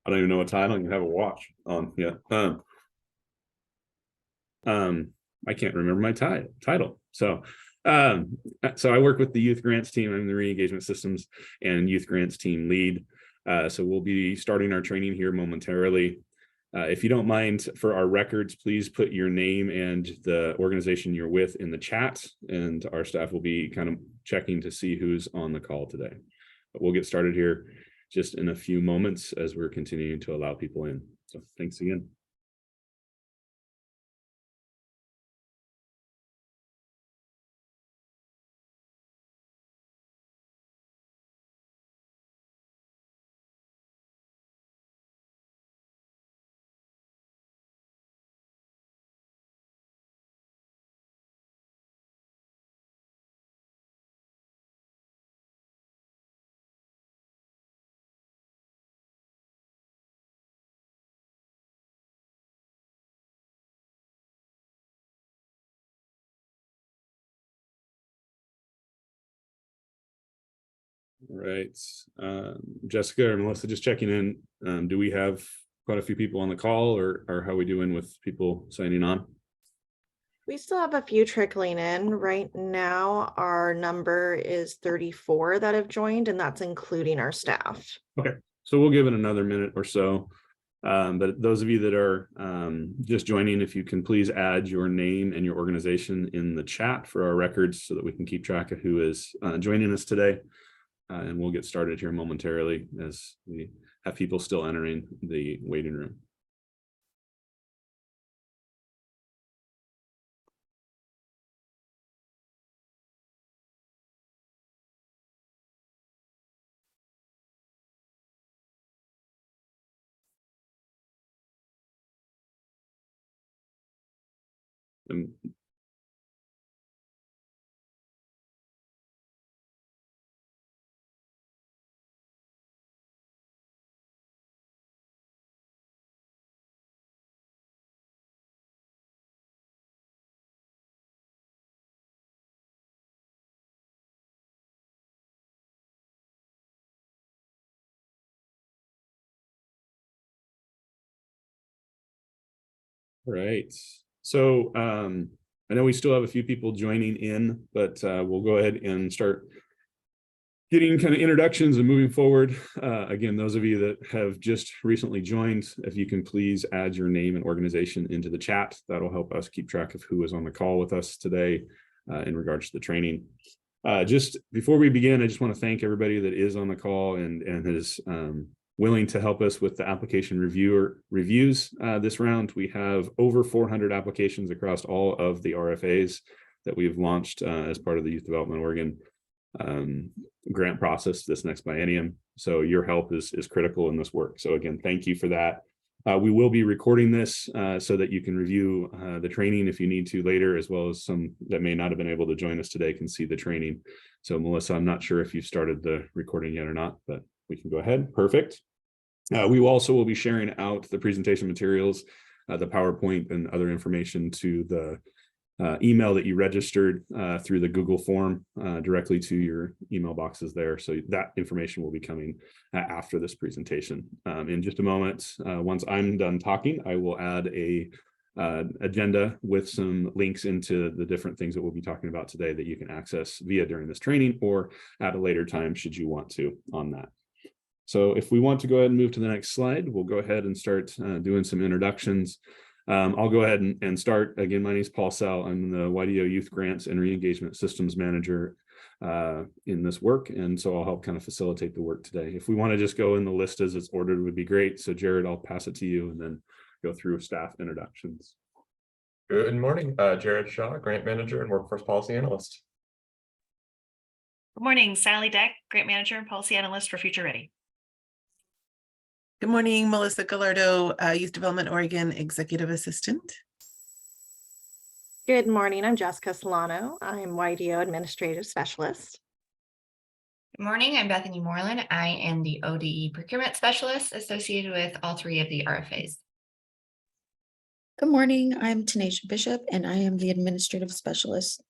I don't even know what time. I can have a watch on. Yeah. I can't remember my title. So I work with the youth grants team. I'm the re-engagement systems and youth grants team lead. So we'll be starting our training here momentarily. If you don't mind, for our records, please put your name and the organization you're with in the chat, and our staff will be kind of checking to see who's on the call today. But we'll get started here just in a few moments as we're continuing to allow people in. So thanks again. All right, Jessica or Melissa, just checking in. Do we have quite a few people on the call, or how are we doing with people signing on? We still have a few trickling in. Right now, our number is 34 that have joined, and that's including our staff. Okay, so we'll give it another minute or so. But those of you that are just joining, if you can please add your name and your organization in the chat for our records so that we can keep track of who is joining us today. And we'll get started here momentarily as we have people still entering the waiting room. Right. So I know we still have a few people joining in, but we'll go ahead and start getting kind of introductions and moving forward. Again, those of you that have just recently joined, if you can please add your name and organization into the chat, that'll help us keep track of who is on the call with us today in regards to the training. Just before we begin, I just want to thank everybody that is on the call and is willing to help us with the application reviews this round. We have over 400 applications across all of the RFAs that we've launched as part of the Youth Development Oregon grant process this next biennium. So your help is critical in this work. So again, thank you for that. We will be recording this so that you can review the training if you need to later, as well as some that may not have been able to join us today can see the training. So Melissa, I'm not sure if you've started the recording yet or not, but we can go ahead. Perfect. We also will be sharing out the presentation materials, the PowerPoint and other information to the email that you registered through the Google form directly to your email boxes there. So that information will be coming after this presentation. In just a moment, once I'm done talking, I will add a agenda with some links into the different things that we'll be talking about today that you can access via during this training or at a later time should you want to on that. So if we want to go ahead and move to the next slide, we'll go ahead and start doing some introductions. I'll go ahead and start. Again, my name is Paul Sell. I'm the YDO Youth Grants and Re-Engagement Systems Manager in this work, and so I'll help kind of facilitate the work today. If we want to just go in the list as it's ordered would be great. So Jared, I'll pass it to you and then go through staff introductions. Good morning, Jared Shaw, Grant Manager and Workforce Policy Analyst. Good morning, Sally Deck, Grant Manager and Policy Analyst for Future Ready. Good morning, Melissa Gallardo, Youth Development Oregon Executive Assistant. Good morning, I'm Jessica Solano. I'm YDO Administrative Specialist. Good morning, I'm Bethany Moreland. I am the ODE Procurement Specialist associated with all three of the RFAs. Good morning, I'm Tanisha Bishop and I am the Administrative Specialist.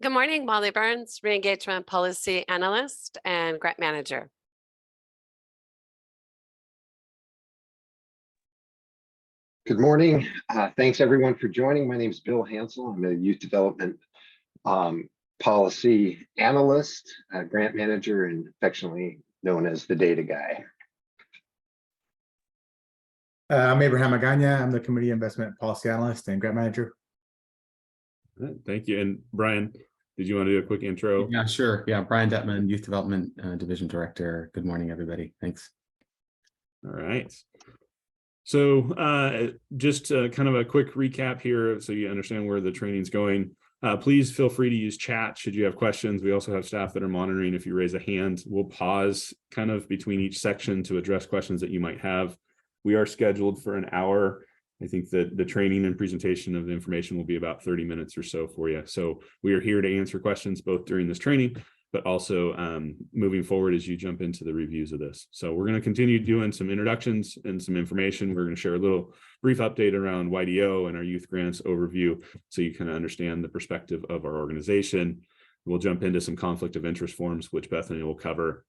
Good morning, Molly Burns, Re-Engagement Policy Analyst and Grant Manager. Good morning. Thanks everyone for joining. My name is Bill Hansel. I'm a youth development policy analyst, grant manager, and affectionately known as the data guy. I'm Abraham Magana. I'm the committee investment policy analyst and grant manager. Thank you. And Brian, did you want to do a quick intro? Yeah, sure. Yeah, Brian Detman, Youth Development Division Director. Good morning, everybody. Thanks. All right. So just kind of a quick recap here so you understand where the training's going. Please feel free to use chat should you have questions. We also have staff that are monitoring. If you raise a hand, we'll pause kind of between each section to address questions that you might have. We are scheduled for an hour. I think that the training and presentation of the information will be about 30 minutes or so for you. So we are here to answer questions both during this training, but also moving forward as you jump into the reviews of this. So we're going to continue doing some introductions and some information. We're going to share a little brief update around YDO and our youth grants overview so you kind of understand the perspective of our organization. We'll jump into some conflict of interest forms, which Bethany will cover.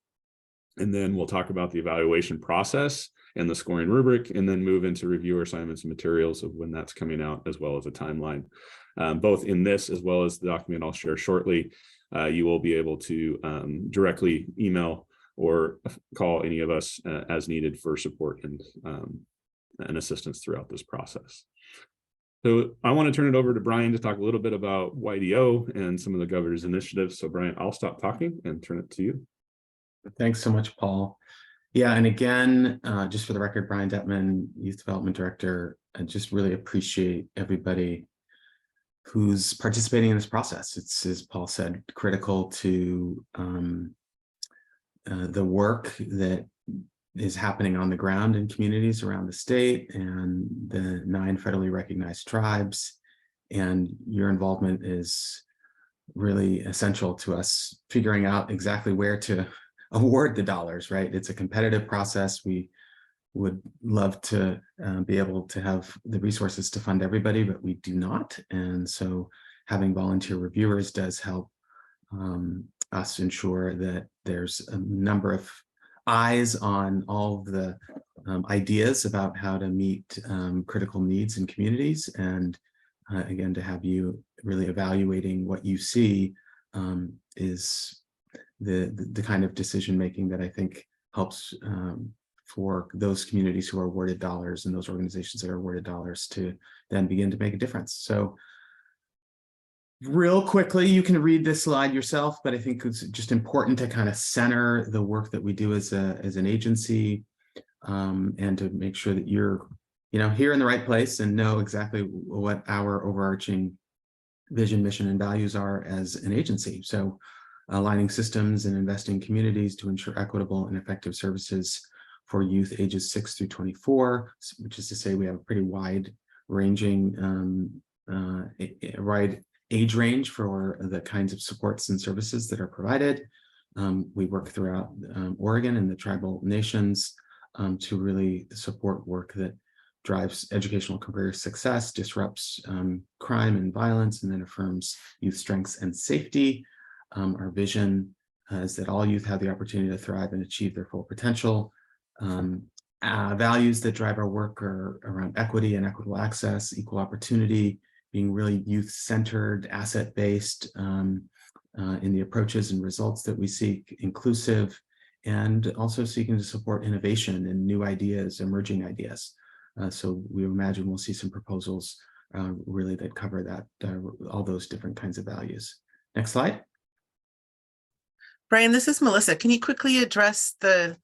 And then we'll talk about the evaluation process and the scoring rubric, and then move into reviewer assignments and materials of when that's coming out, as well as a timeline. Both in this as well as the document I'll share shortly, you will be able to directly email or call any of us as needed for support and assistance throughout this process. So I want to turn it over to Brian to talk a little bit about YDO and some of the governor's initiatives. So Brian, I'll stop talking and turn it to you. Thanks so much, Paul. Yeah, and again, just for the record, Brian Detman, Youth Development Director, I just really appreciate everybody who's participating in this process. It's, as Paul said, critical to the work that is happening on the ground in communities around the state and the 9 federally recognized tribes. And your involvement is really essential to us figuring out exactly where to award the dollars, right? It's a competitive process. We would love to be able to have the resources to fund everybody, but we do not. And so having volunteer reviewers does help us ensure that there's a number of eyes on all of the ideas about how to meet critical needs in communities. And again, to have you really evaluating what you see is the kind of decision making that I think helps for those communities who are awarded dollars and those organizations that are awarded dollars to then begin to make a difference. So real quickly, you can read this slide yourself, but I think it's just important to kind of center the work that we do as an agency and to make sure that you're here in the right place and know exactly what our overarching vision, mission, and values are as an agency. So aligning systems and investing in communities to ensure equitable and effective services for youth ages 6 through 24, which is to say we have a pretty wide ranging age range for the kinds of supports and services that are provided. We work throughout Oregon and the tribal nations to really support work that drives educational career success, disrupts crime and violence, and then affirms youth strengths and safety. Our vision is that all youth have the opportunity to thrive and achieve their full potential. Values that drive our work are around equity and equitable access, equal opportunity, being really youth-centered, asset-based in the approaches and results that we seek, inclusive, and also seeking to support innovation and new ideas, emerging ideas. So we imagine we'll see some proposals really that cover that, all those different kinds of values. Next slide. Brian, this is Melissa. Can you quickly address the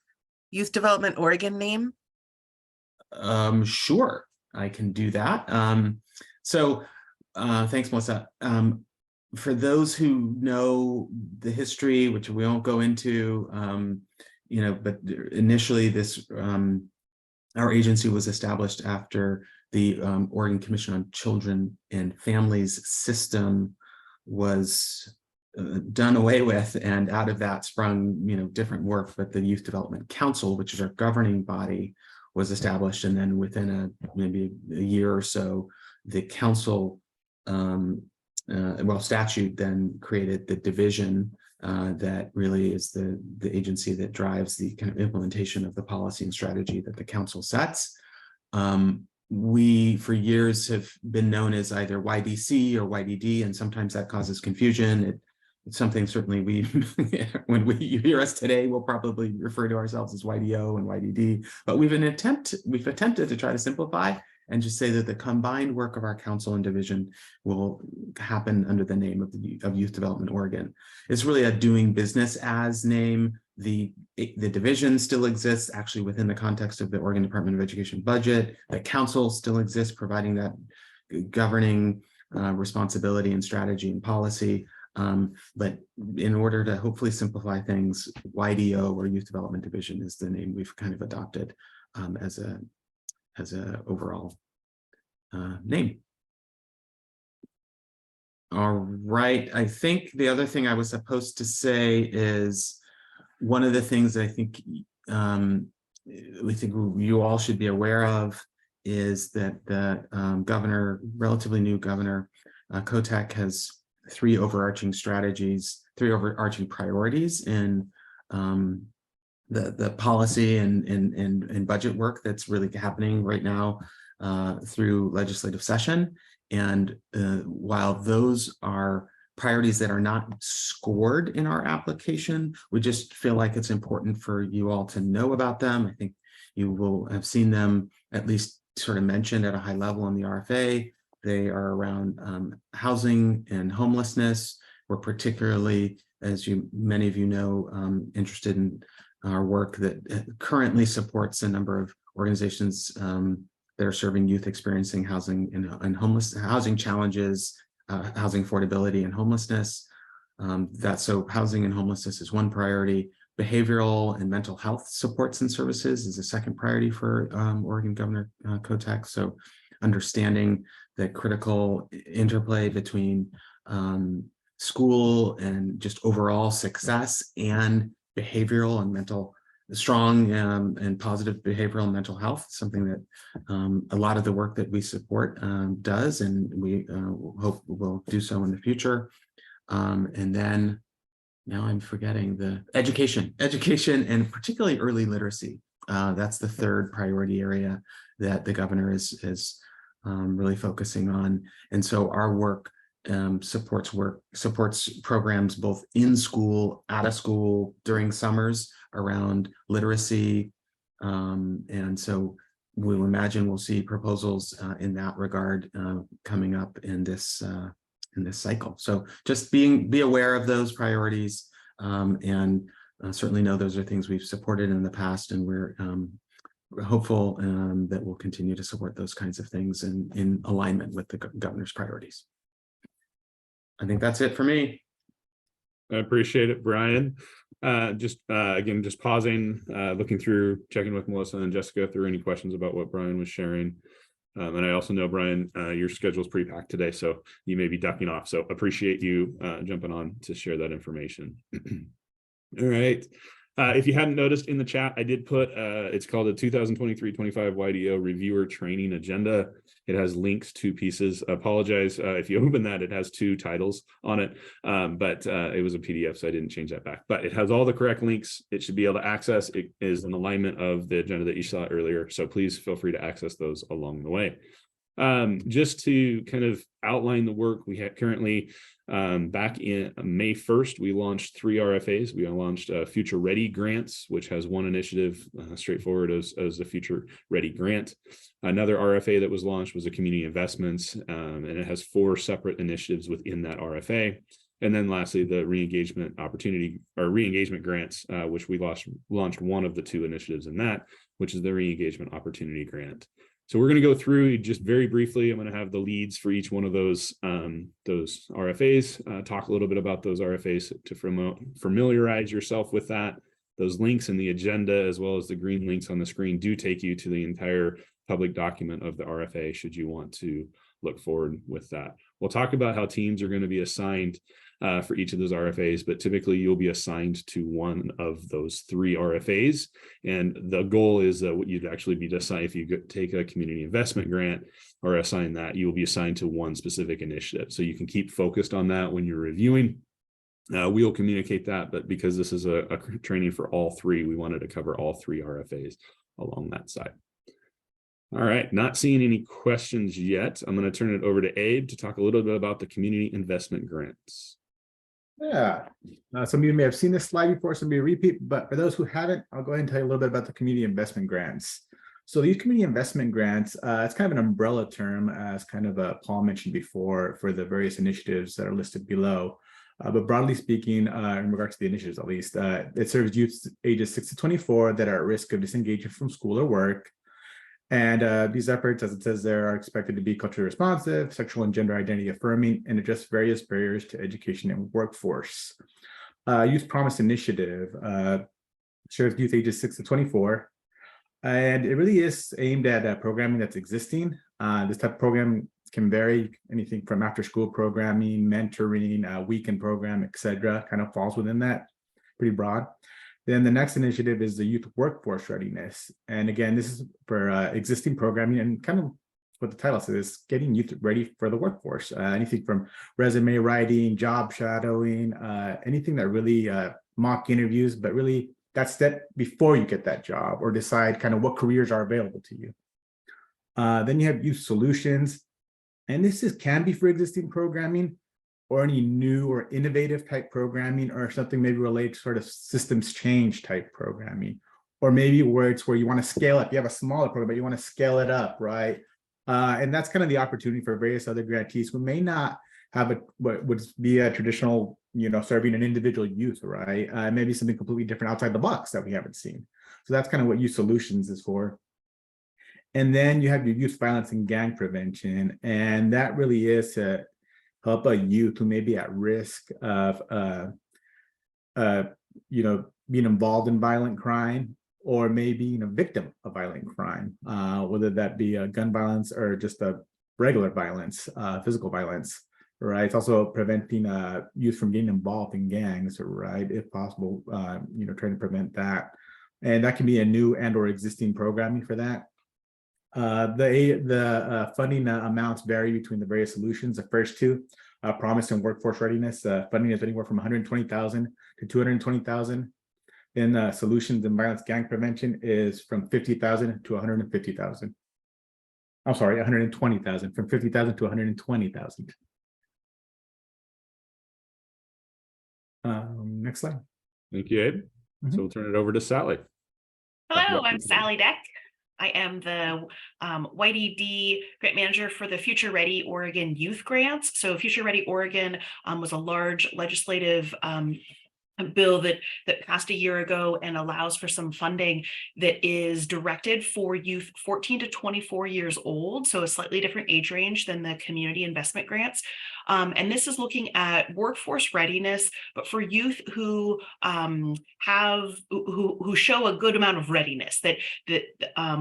Youth Development Oregon name? Sure, I can do that. Thanks, Melissa. For those who know the history, which we won't go into, but initially this, our agency was established after the Oregon Commission on Children and Families system was done away with, and out of that sprung different work. But the Youth Development Council, which is our governing body, was established, and then within maybe a year or so, the council statute then created the division that really is the agency that drives the kind of implementation of the policy and strategy that the council sets. we for years have been known as either YDC or YDD, and sometimes that causes confusion. It's something certainly we, when you hear us today, we'll probably refer to ourselves as YDO and YDD, but we've attempted to try to simplify and just say that the combined work of our council and division will happen under the name of Youth Development Oregon. It's really a doing business as name. The division still exists actually within the context of the Oregon Department of Education budget. The council still exists, providing that governing responsibility and strategy and policy. But in order to hopefully simplify things, YDO or Youth Development Division is the name we've kind of adopted as a overall name. All right, I think the other thing I was supposed to say is one of the things that I think you all should be aware of is that the governor, relatively new governor, Kotek, has three overarching priorities in the policy and budget work that's really happening right now through legislative session. And while those are priorities that are not scored in our application, we just feel like it's important for you all to know about them. I think you will have seen them at least sort of mentioned at a high level in the RFA. They are around housing and homelessness. We're particularly, as many of you know, interested in our work that currently supports a number of organizations that are serving youth experiencing housing and housing challenges, housing affordability and homelessness. So housing and homelessness is one priority. Behavioral and mental health supports and services is a second priority for Oregon Governor Kotek. So understanding the critical interplay between school and just overall success and behavioral and strong and positive behavioral and mental health, something that a lot of the work that we support does, and we hope will do so in the future. And then now I'm forgetting the education and particularly early literacy. That's the third priority area that the governor is really focusing on. And so our work supports programs both in school, out of school, during summers around literacy. And so we'll imagine we'll see proposals in that regard coming up in this cycle. So just be aware of those priorities and certainly know those are things we've supported in the past, and we're hopeful that we'll continue to support those kinds of things in alignment with the governor's priorities. I think that's it for me. I appreciate it, Brian. Again, just pausing, looking through, checking with Melissa and Jessica through any questions about what Brian was sharing. And I also know, Brian, your schedule is pretty packed today, so you may be ducking off. So appreciate you jumping on to share that information. All right. If you hadn't noticed in the chat, I did put, it's called a 2023-25 YDO Reviewer Training Agenda. It has links to pieces. Apologize if you open that, it has two titles on it, but it was a PDF, so I didn't change that back. But it has all the correct links. It should be able to access. It is in alignment of the agenda that you saw earlier, so please feel free to access those along the way. Just to kind of outline the work we have currently, back in May 1st, we launched 3 RFAs. We launched Future Ready Grants, which has one initiative straightforward as the Future Ready Grant. Another RFA that was launched was a Community Investments, and it has 4 separate initiatives within that RFA. And then lastly, the Re-engagement Opportunity or Re-engagement Grants, which we launched one of the 2 initiatives in that, which is the Re-engagement Opportunity Grant. So we're going to go through just very briefly. I'm going to have the leads for each one of those RFAs, talk a little bit about those RFAs to familiarize yourself with that. Those links in the agenda, as well as the green links on the screen, do take you to the entire public document of the RFA, should you want to look forward with that. We'll talk about how teams are going to be assigned for each of those RFAs, but typically you'll be assigned to one of those 3 RFAs. And the goal is that what you'd actually be assigned, if you take a community investment grant or assign that, you'll be assigned to one specific initiative. So you can keep focused on that when you're reviewing. We'll communicate that, but because this is a training for all 3, we wanted to cover all 3 RFAs along that side. All right, not seeing any questions yet. I'm going to turn it over to Abe to talk a little bit about the community investment grants. Yeah, some of you may have seen this slide before, some of you repeat, but for those who haven't, I'll go ahead and tell you a little bit about the community investment grants. So these community investment grants, it's kind of an umbrella term, as kind of Paul mentioned before, for the various initiatives that are listed below. But broadly speaking, in regards to the initiatives, at least, it serves youth ages 6 to 24 that are at risk of disengagement from school or work. And these efforts, as it says there, are expected to be culturally responsive, sexual and gender identity affirming, and address various barriers to education and workforce. Youth Promise Initiative serves youth ages 6 to 24. And it really is aimed at programming that's existing. This type of program can vary, anything from after school programming, mentoring, weekend program, etc. Kind of falls within that, pretty broad. Then the next initiative is the Youth Workforce Readiness. And again, this is for existing programming and kind of what the title says, getting youth ready for the workforce. Anything from resume writing, job shadowing, anything that really mock interviews, but really that step before you get that job or decide kind of what careers are available to you. Then you have Youth Solutions. And this can be for existing programming or any new or innovative type programming or something maybe related to sort of systems change type programming, or maybe where it's where you want to scale up. You have a smaller program, but you want to scale it up, right? And that's kind of the opportunity for various other grantees who may not have what would be a traditional, serving an individual youth, right? Maybe something completely different outside the box that we haven't seen. So that's kind of what Youth Solutions is for. And then you have your youth violence and gang prevention, and that really is to help a youth who may be at risk of, being involved in violent crime, or maybe victim of violent crime, whether that be gun violence or just a regular violence, physical violence, right? It's also preventing youth from getting involved in gangs, right? If possible, trying to prevent that, and that can be a new and/or existing programming for that. The funding amounts vary between the various solutions. The first two, Promise and Workforce Readiness, funding is anywhere from 120,000 to 220,000. Then Solutions and Violence Gang Prevention is from 50,000 to 150,000. I'm sorry, 120,000, from 50,000 to 120,000. Next slide. Thank you, Abe. So we'll turn it over to Sally. Hello, I'm Sally Deck. I am the YDD grant manager for the Future Ready Oregon Youth Grants. So Future Ready Oregon was a large legislative bill that passed a year ago and allows for some funding that is directed for youth 14 to 24 years old, so a slightly different age range than the community investment grants. And this is looking at workforce readiness, but for youth who who show a good amount of readiness, that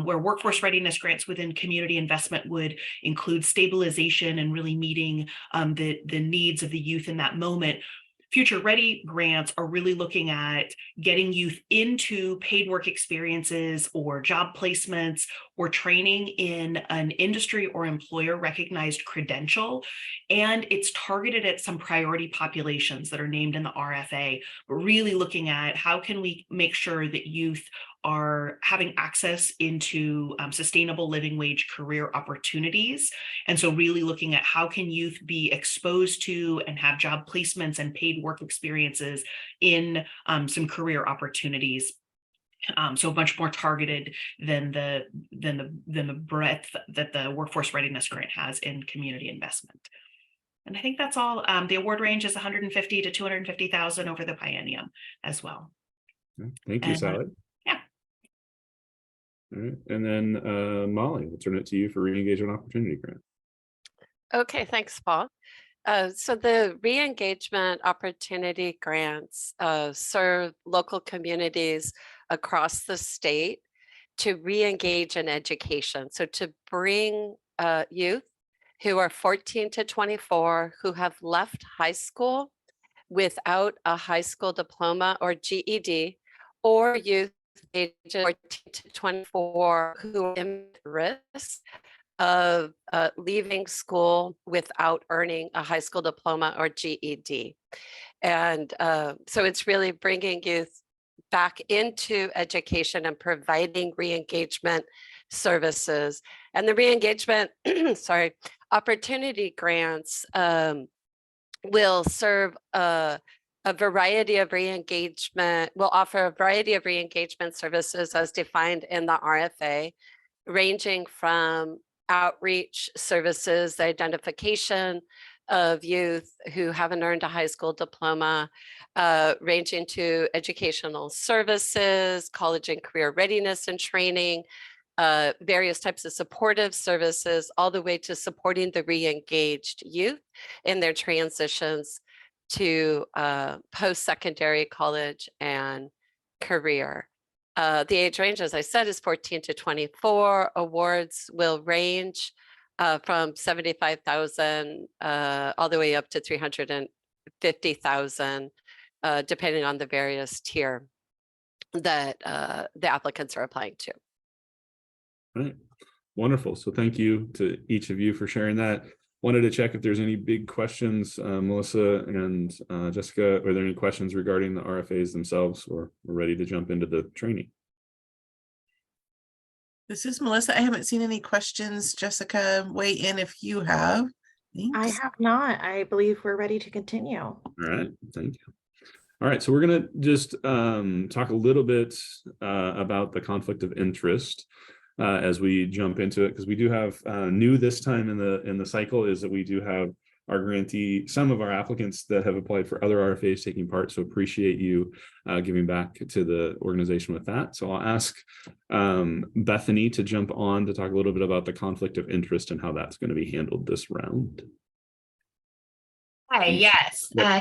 where workforce readiness grants within community investment would include stabilization and really meeting the needs of the youth in that moment. Future Ready grants are really looking at getting youth into paid work experiences or job placements or training in an industry or employer recognized credential. And it's targeted at some priority populations that are named in the RFA, but really looking at how can we make sure that youth are having access into sustainable living wage career opportunities. And so really looking at how can youth be exposed to and have job placements and paid work experiences in some career opportunities. So much more targeted than the breadth that the Workforce Readiness Grant has in community investment. And I think that's all. The award range is 150 to 250,000 over the biennium as well. Thank you, Sally. Yeah. All right. And then Molly, we'll turn it to you for re-engagement opportunity grant. Okay, thanks, Paul. So the re-engagement opportunity grants serve local communities across the state to re-engage in education. So to bring youth who are 14 to 24 who have left high school without a high school diploma or GED, or youth ages 14 to 24 who are in risk of leaving school without earning a high school diploma or GED. And so it's really bringing youth back into education and providing re-engagement services. And the re-engagement, sorry, opportunity grants will serve a variety of re-engagement, will offer a variety of re-engagement services as defined in the RFA, ranging from outreach services, the identification of youth who haven't earned a high school diploma, ranging to educational services, college and career readiness and training, various types of supportive services, all the way to supporting the re-engaged youth in their transitions to post-secondary college and career. The age range, as I said, is 14 to 24. Awards will range from 75,000 all the way up to 350,000, depending on the various tier that the applicants are applying to. Right. Wonderful. So thank you to each of you for sharing that. Wanted to check if there's any big questions, Melissa and Jessica, are there any questions regarding the RFAs themselves, or we're ready to jump into the training? This is Melissa. I haven't seen any questions. Jessica, weigh in if you have. I Thanks. have not. I believe we're ready to continue. All right, thank you. All right, so we're going to just talk a little bit about the conflict of interest as we jump into it, because we do have new this time in the cycle is that we do have our grantee, some of our applicants that have applied for other RFAs taking part. So appreciate you giving back to the organization with that. So I'll ask Bethany to jump on to talk a little bit about the conflict of interest and how that's going to be handled this round. Hi, yes. Yeah,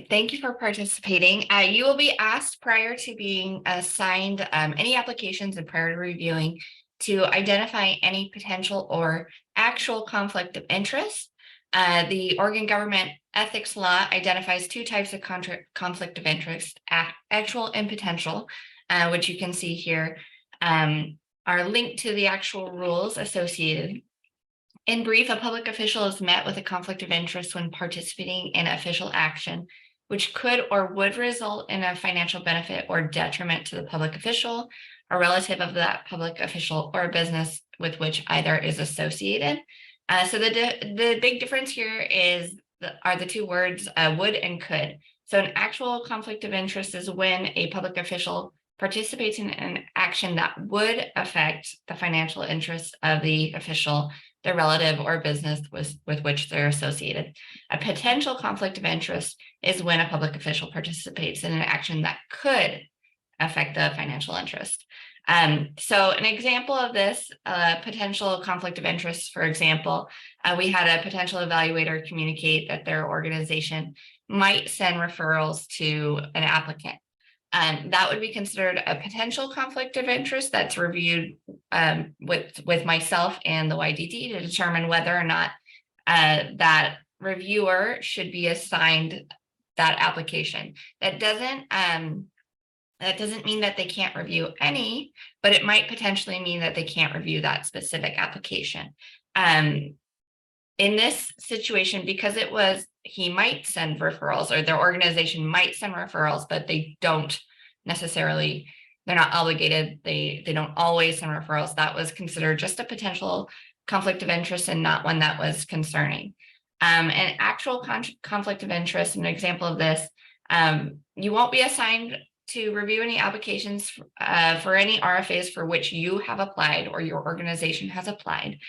Thank you for participating. You will be asked prior to being assigned any applications and prior to reviewing to identify any potential or actual conflict of interest. The Oregon government ethics law identifies two types of conflict of interest, actual and potential, which you can see here are linked to the actual rules associated. In brief, a public official is met with a conflict of interest when participating in official action, which could or would result in a financial benefit or detriment to the public official, a relative of that public official, or a business with which either is associated. So the big difference here are the two words would and could. So an actual conflict of interest is when a public official participates in an action that would affect the financial interests of the official, their relative, or business with which they're associated. A potential conflict of interest is when a public official participates in an action that could affect the financial interest. So an example of this potential conflict of interest, for example, we had a potential evaluator communicate that their organization might send referrals to an applicant. That would be considered a potential conflict of interest that's reviewed with myself and the YDD to determine whether or not that reviewer should be assigned that application. That doesn't mean that they can't review any, but it might potentially mean that they can't review that specific application. In this situation, because he might send referrals, or their organization might send referrals, but they don't necessarily, they're not obligated, they don't always send referrals. That was considered just a potential conflict of interest and not one that was concerning. An actual conflict of interest, an example of this, you won't be assigned to review any applications for any RFAs for which you have applied or your organization has applied.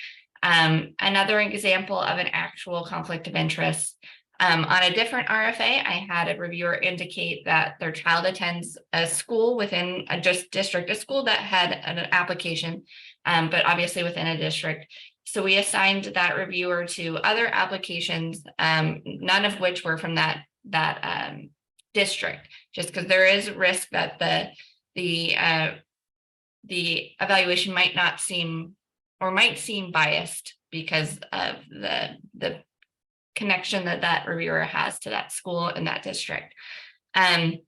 Another example of an actual conflict of interest, on a different RFA, I had a reviewer indicate that their child attends a school within a district, a school that had an application, but obviously within a district. So we assigned that reviewer to other applications, none of which were from that district, just because there is a risk that the evaluation might seem biased because of the connection that reviewer has to that school and that district. I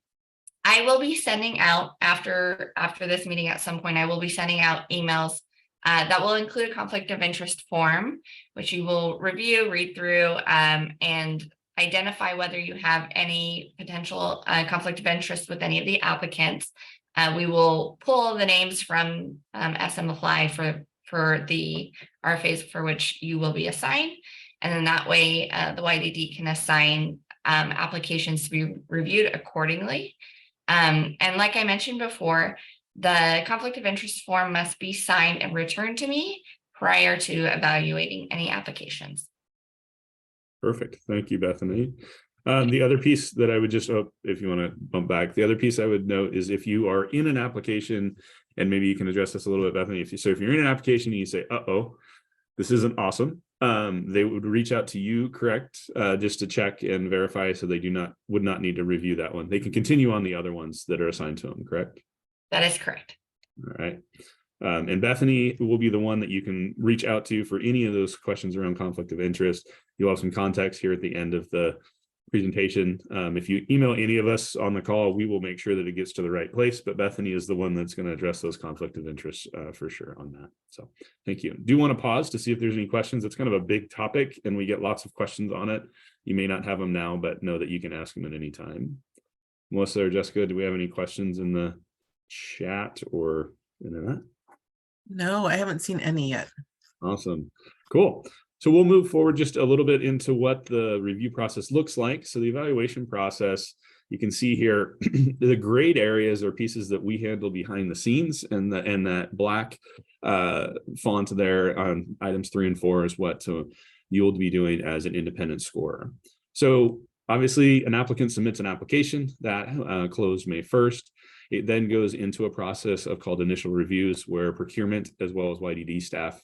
will be sending out after this meeting at some point, I will be sending out emails that will include a conflict of interest form, which you will review, read through, and identify whether you have any potential conflict of interest with any of the applicants. We will pull the names from SM Apply for the RFAs for which you will be assigned. And then that way the YDD can assign applications to be reviewed accordingly. And like I mentioned before, the conflict of interest form must be signed and returned to me prior to evaluating any applications. Perfect. Thank you, Bethany. The other piece that I would just, if you want to bump back, the other piece I would note is if you are in an application, and maybe you can address this a little bit, Bethany, if you're in an application and you say, uh-oh, this isn't awesome, they would reach out to you, correct? Just to check and verify, so they would not need to review that one. They can continue on the other ones that are assigned to them, correct? That is correct. All right. And Bethany will be the one that you can reach out to for any of those questions around conflict of interest. You'll have some context here at the end of the presentation. If you email any of us on the call, we will make sure that it gets to the right place, but Bethany is the one that's going to address those conflict of interest for sure on that. So thank you. Do you want to pause to see if there's any questions? It's kind of a big topic and we get lots of questions on it. You may not have them now, but know that you can ask them at any time. Melissa or Jessica, do we have any questions in the chat or internet? No, I haven't seen any yet. Awesome. Cool. So we'll move forward just a little bit into what the review process looks like. So the evaluation process, you can see here, the grayed areas are pieces that we handle behind the scenes, and that black font there on items 3 and 4 is what you'll be doing as an independent scorer. So obviously an applicant submits an application that closed May 1st. It then goes into a process called initial reviews, where procurement as well as YDD staff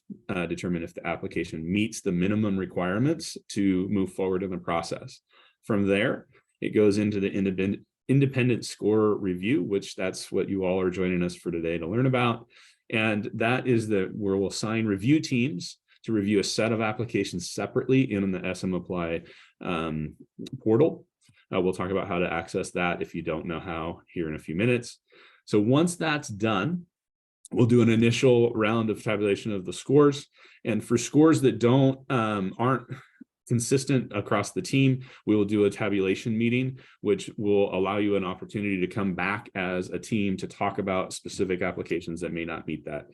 determine if the application meets the minimum requirements to move forward in the process. From there, it goes into the independent score review, which that's what you all are joining us for today to learn about. And that is where we'll assign review teams to review a set of applications separately in the SM Apply portal. We'll talk about how to access that if you don't know how here in a few minutes. So once that's done, we'll do an initial round of tabulation of the scores. And for scores that aren't consistent across the team, we will do a tabulation meeting, which will allow you an opportunity to come back as a team to talk about specific applications that may not meet that,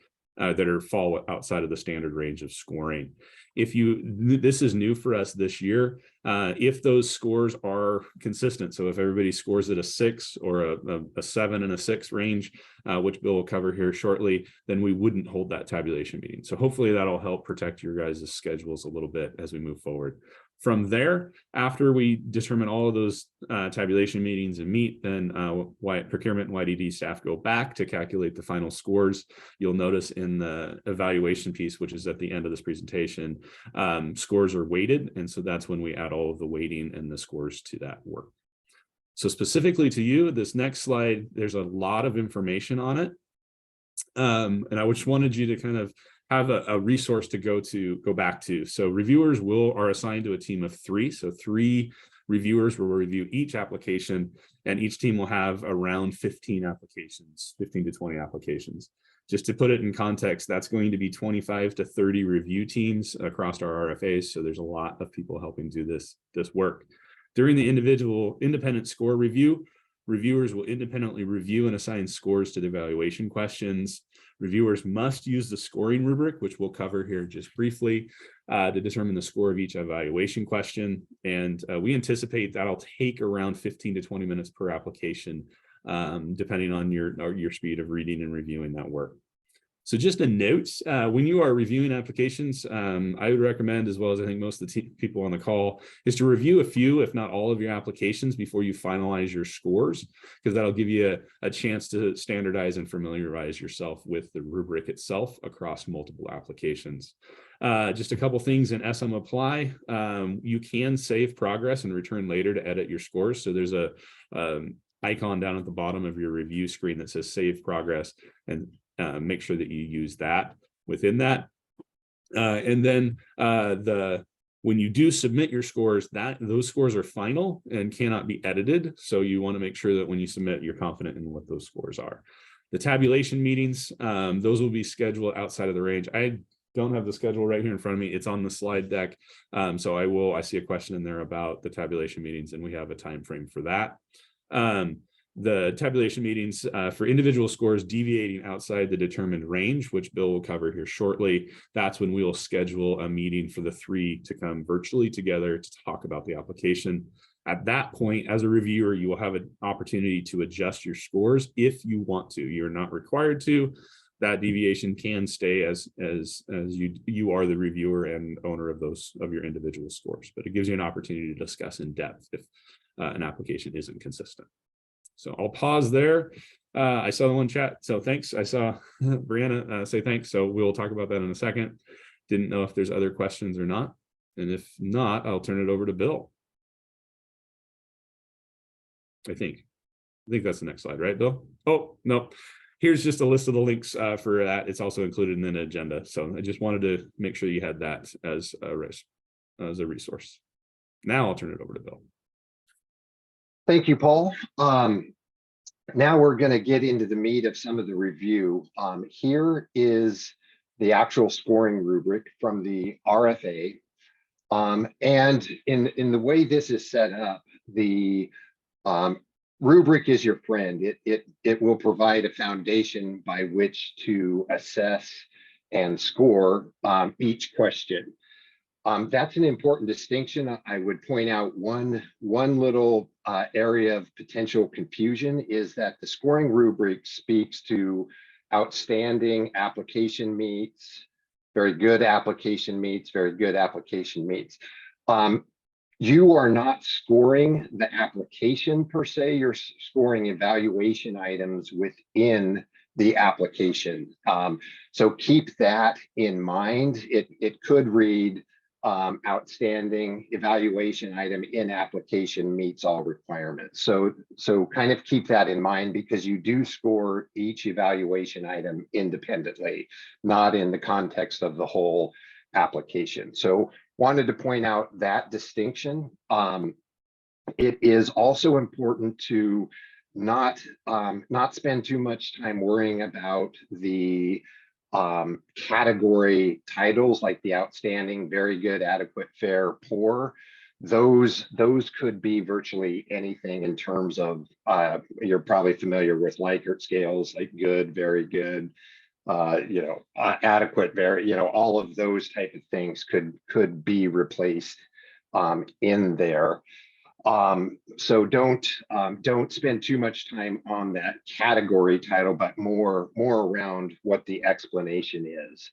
fall outside of the standard range of scoring. This is new for us this year. If those scores are consistent, so if everybody scores at a 6 or a 7 and a 6 range, which Bill will cover here shortly, then we wouldn't hold that tabulation meeting. So hopefully that'll help protect your guys' schedules a little bit as we move forward. From there, after we determine all of those tabulation meetings and meet, then procurement and YDD staff go back to calculate the final scores. You'll notice in the evaluation piece, which is at the end of this presentation, scores are weighted. And so that's when we add all of the weighting and the scores to that work. So specifically to you, this next slide, there's a lot of information on it. And I just wanted you to kind of have a resource to go back to. So reviewers are assigned to a team of 3. So 3 reviewers will review each application, and each team will have around 15 to 20 applications. Just to put it in context, that's going to be 25 to 30 review teams across our RFAs. So there's a lot of people helping do this work. During the independent score review, reviewers will independently review and assign scores to the evaluation questions. Reviewers must use the scoring rubric, which we'll cover here just briefly, to determine the score of each evaluation question. And we anticipate that'll take around 15 to 20 minutes per application, depending on your speed of reading and reviewing that work. So just a note, when you are reviewing applications, I would recommend, as well as I think most of the people on the call, is to review a few, if not all of your applications before you finalize your scores, because that'll give you a chance to standardize and familiarize yourself with the rubric itself across multiple applications. Just a couple things in SM Apply. You can save progress and return later to edit your scores. So there's a icon down at the bottom of your review screen that says save progress, and make sure that you use that within that. And then when you do submit your scores, those scores are final and cannot be edited. So you want to make sure that when you submit, you're confident in what those scores are. The tabulation meetings, those will be scheduled outside of the range. I don't have the schedule right here in front of me. It's on the slide deck. So I see a question in there about the tabulation meetings, and we have a time frame for that. The tabulation meetings for individual scores deviating outside the determined range, which Bill will cover here shortly. That's when we will schedule a meeting for the 3 to come virtually together to talk about the application. At that point, as a reviewer, you will have an opportunity to adjust your scores if you want to. You're not required to. That deviation can stay as you are the reviewer and owner of your individual scores, but it gives you an opportunity to discuss in depth if an application isn't consistent. So I'll pause there. I saw the one chat, so thanks. I saw Brianna say thanks, so we'll talk about that in a second. Didn't know if there's other questions or not, and if not, I'll turn it over to Bill. I think that's the next slide, right, Bill? Oh, no. Here's just a list of the links for that. It's also included in an agenda. So I just wanted to make sure you had that as a resource. Now I'll turn it over to Bill. Thank you, Paul. Now we're going to get into the meat of some of the review. Here is the actual scoring rubric from the RFA. And in the way this is set up, the rubric is your friend. It will provide a foundation by which to assess and score each question. That's an important distinction. I would point out one little area of potential confusion is that the scoring rubric speaks to outstanding application meets, very good application meets, very good application meets. You are not scoring the application per se, you're scoring evaluation items within the application. So keep that in mind. It could read outstanding evaluation item in application meets all requirements. So kind of keep that in mind because you do score each evaluation item independently, not in the context of the whole application. So wanted to point out that distinction. It is also important to not spend too much time worrying about the category titles like the outstanding, very good, adequate, fair, poor. Those could be virtually anything in terms of you're probably familiar with Likert scales like good, very good, adequate, very, all of those type of things could be replaced in there. So don't spend too much time on that category title, but more around what the explanation is.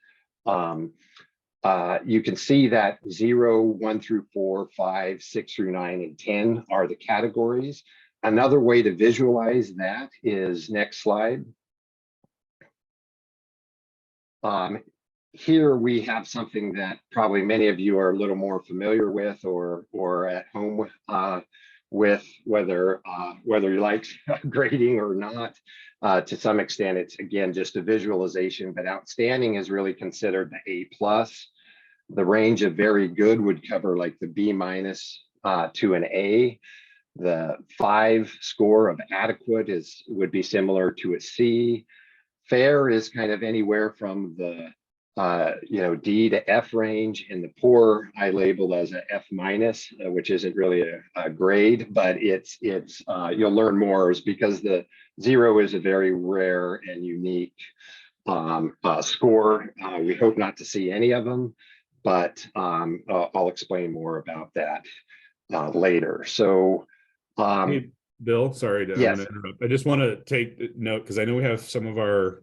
You can see that 0, 1 through 4, 5, 6 through 9, and 10 are the categories. Another way to visualize that is next slide. Here we have something that probably many of you are a little more familiar with or at home with, whether you like grading or not. To some extent, it's again just a visualization, but outstanding is really considered the A+. The range of very good would cover like the B- to an A. The 5 score of adequate would be similar to a C. Fair is kind of anywhere from the D to F range, and the poor I label as a F-, which isn't really a grade, but it's you'll learn more is because the 0 is a very rare and unique score. We hope not to see any of them, but I'll explain more about that later. So hey, Bill, sorry to yes. interrupt. I just want to take note because I know we have some of our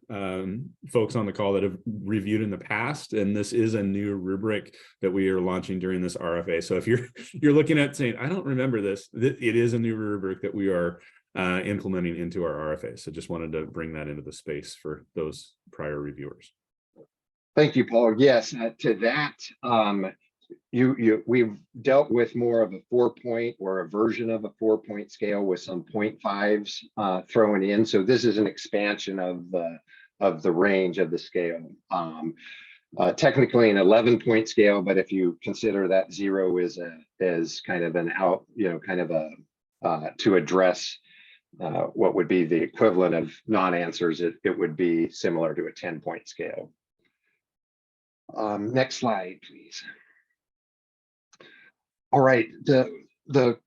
folks on the call that have reviewed in the past, and this is a new rubric that we are launching during this RFA. So if you're looking at saying, I don't remember this, it is a new rubric that we are implementing into our RFA. So just wanted to bring that into the space for those prior reviewers. Thank you, Paul. Yes, to that, we've dealt with more of a 4-point or a version of a 4-point scale with some 0.5s thrown in. So this is an expansion of the range of the scale. Technically an 11-point scale, but if you consider that 0 is kind of an out, kind of a to address what would be the equivalent of non-answers, it would be similar to a 10-point scale. Next slide, please. All right, the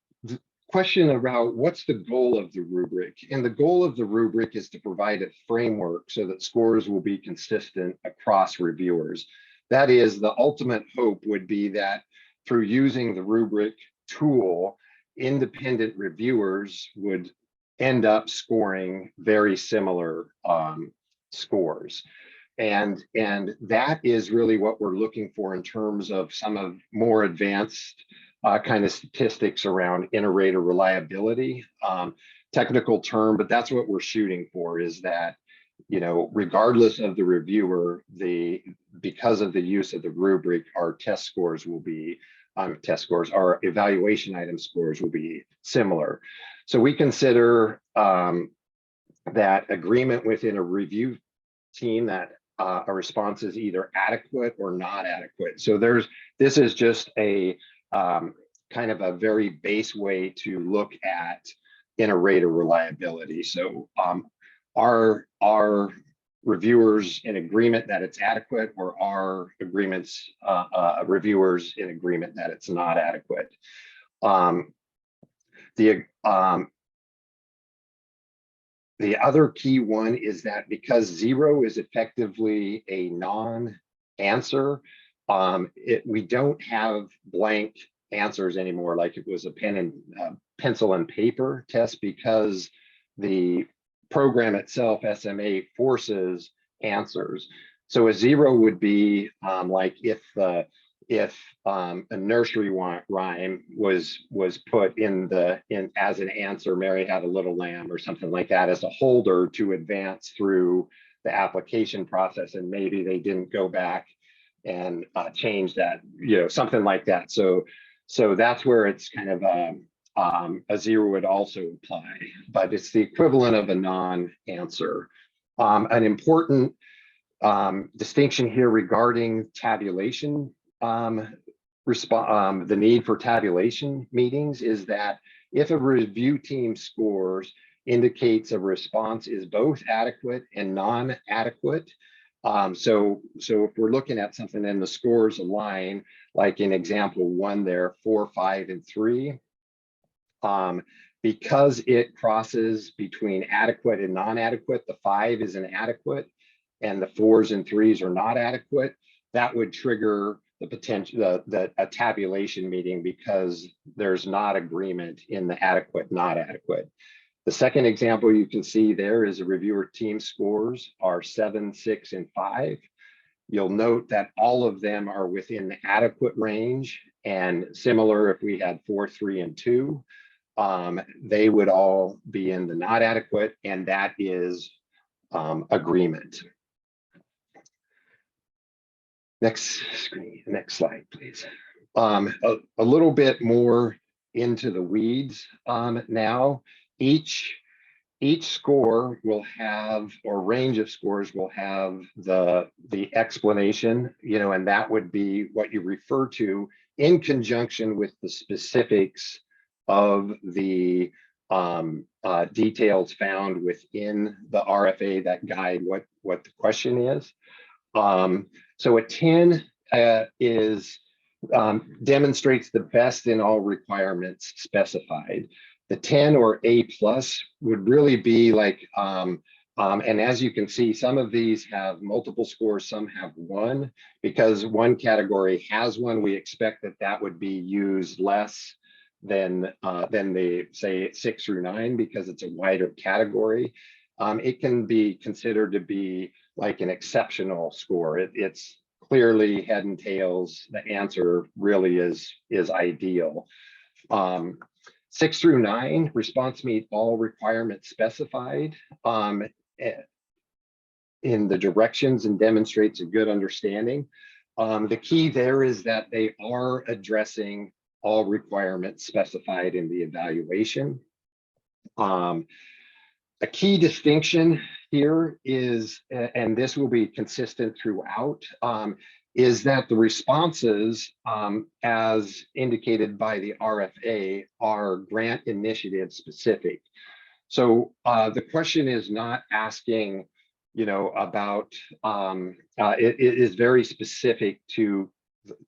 question about what's the goal of the rubric, and the goal of the rubric is to provide a framework so that scores will be consistent across reviewers. That is, the ultimate hope would be that through using the rubric tool, independent reviewers would end up scoring very similar scores. And that is really what we're looking for in terms of some of more advanced kind of statistics around inter-rater reliability. Technical term, but that's what we're shooting for, is that, you know, regardless of the reviewer, because of the use of the rubric, our test scores will be our evaluation item scores will be similar. So we consider that agreement within a review team that a response is either adequate or not adequate. So this is just a kind of a very base way to look at inter-rater reliability. So are reviewers in agreement that it's adequate, or are reviewers in agreement that it's not adequate? The other key one is that because 0 is effectively a non-answer, we don't have blank answers anymore like it was a pencil and paper test, because the program itself, SMA, forces answers. So a 0 would be like if a nursery rhyme was put in as an answer, Mary had a little lamb or something like that, as a holder to advance through the application process, and maybe they didn't go back and change that, you know, something like that. So that's where it's kind of a 0 would also apply, but it's the equivalent of a non-answer. An important distinction here regarding tabulation, the need for tabulation meetings, is that if a review team scores indicates a response is both adequate and non-adequate. So if we're looking at something and the scores align, like in example 1 there, 4, 5, and 3, because it crosses between adequate and non-adequate, the 5 is inadequate and the 4s and 3s are not adequate, that would trigger the potential, a tabulation meeting, because there's not agreement in the adequate, not adequate. The second example you can see there is a reviewer team scores are 7, 6, and 5. You'll note that all of them are within the adequate range, and similar if we had 4, 3, and 2, they would all be in the not adequate, and that is agreement. Next slide, please. A little bit more into the weeds now. Each score will have, or range of scores will have the explanation, you know, and that would be what you refer to in conjunction with the specifics of the details found within the RFA that guide what the question is. So a 10 demonstrates the best in all requirements specified. The 10 or A+ would really be like, and as you can see, some of these have multiple scores, some have 1. Because one category has 1, we expect that would be used less than the, say, 6 through 9, because it's a wider category. It can be considered to be like an exceptional score. It's clearly head and tails. The answer really is ideal. 6 through 9, response meet all requirements specified in the directions and demonstrates a good understanding. The key there is that they are addressing all requirements specified in the evaluation. A key distinction here is, and this will be consistent throughout, is that the responses, as indicated by the RFA, are grant initiative specific. So the question is not asking, about it is very specific to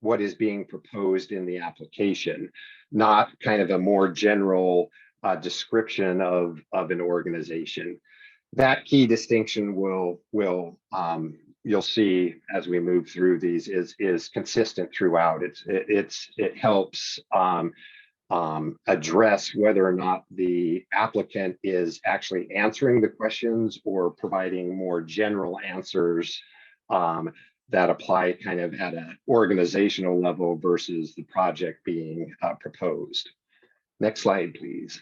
what is being proposed in the application, not kind of a more general description of an organization. That key distinction will you'll see as we move through these is consistent throughout. It helps address whether or not the applicant is actually answering the questions or providing more general answers that apply kind of at an organizational level versus the project being proposed. Next slide, please.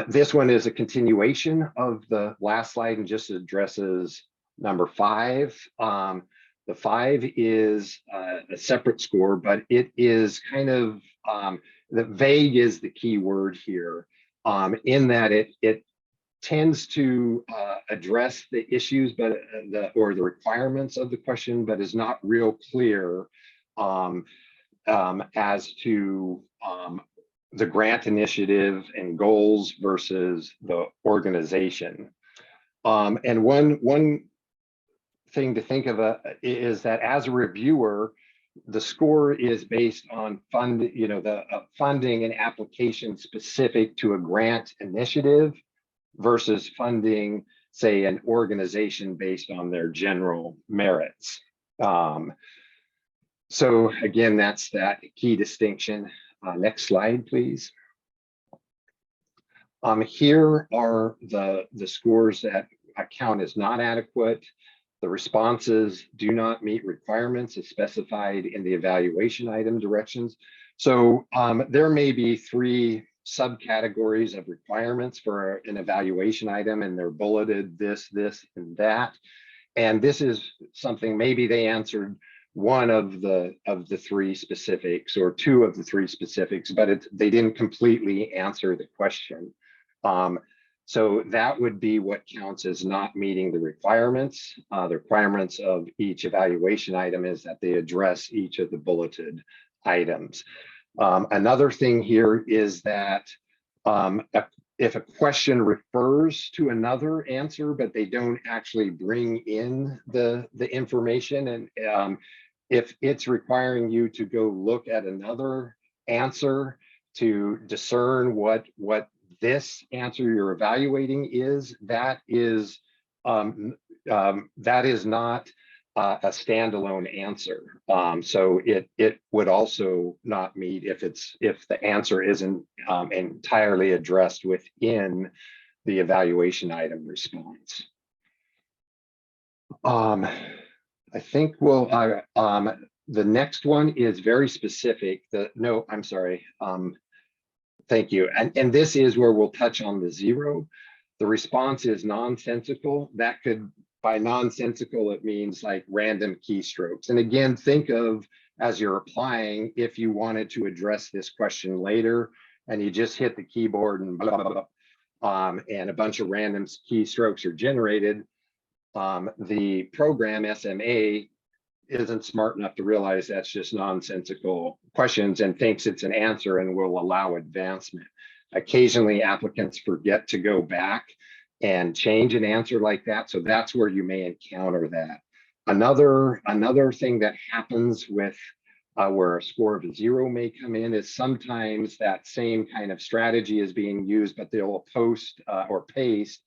This one is a continuation of the last slide and just addresses number 5. The 5 is a separate score, but it is kind of the vague is the key word here, in that it tends to address the issues, but or the requirements of the question, but is not real clear as to the grant initiative and goals versus the organization. And one thing to think of is that as a reviewer, the score is based on funding and application specific to a grant initiative versus funding, say, an organization based on their general merits. So again, that's that key distinction. Next slide, please. Here are the scores that I count as not adequate. The responses do not meet requirements as specified in the evaluation item directions. So there may be 3 subcategories of requirements for an evaluation item, and they're bulleted this, and that. And this is something maybe they answered one of the 3 specifics or 2 of the 3 specifics, but they didn't completely answer the question. So that would be what counts as not meeting the requirements. The requirements of each evaluation item is that they address each of the bulleted items. Another thing here is that if a question refers to another answer, but they don't actually bring in the information, and if it's requiring you to go look at another answer to discern what this answer you're evaluating is, that is not a standalone answer. So it would also not meet if the answer isn't entirely addressed within the evaluation item response. I think the next one is very specific. Thank you. And this is where we'll touch on the 0. The response is nonsensical. That could, by nonsensical, it means like random keystrokes. And again, think of, as you're applying, if you wanted to address this question later and you just hit the keyboard and blah, blah, blah, and a bunch of random keystrokes are generated, the program SMA isn't smart enough to realize that's just nonsensical questions and thinks it's an answer and will allow advancement. Occasionally applicants forget to go back and change an answer like that. So that's where you may encounter that. Another thing that happens with where a score of 0 may come in is sometimes that same kind of strategy is being used, but they'll post or paste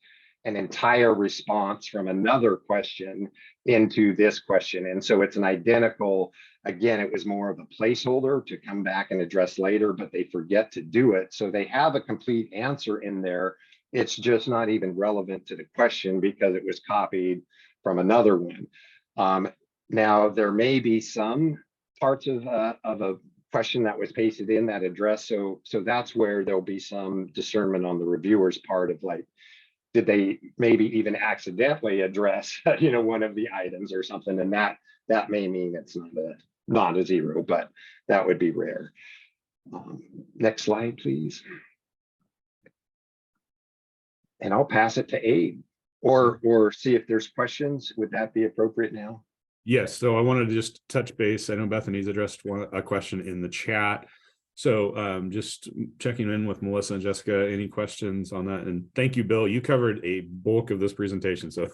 an entire response from another question into this question. And so it's an identical, again, it was more of a placeholder to come back and address later, but they forget to do it. So they have a complete answer in there. It's just not even relevant to the question because it was copied from another one. Now, there may be some parts of a question that was pasted in that address. So that's where there'll be some discernment on the reviewer's part of like, did they maybe even accidentally address, one of the items or something? And that may mean it's not a 0, but that would be rare. Next slide, please. And I'll pass it to Abe or see if there's questions. Would that be appropriate now? Yes. So I wanted to just touch base. I know Bethany's addressed a question in the chat. So just checking in with Melissa and Jessica, any questions on that? And thank you, Bill. You covered a bulk of this presentation. So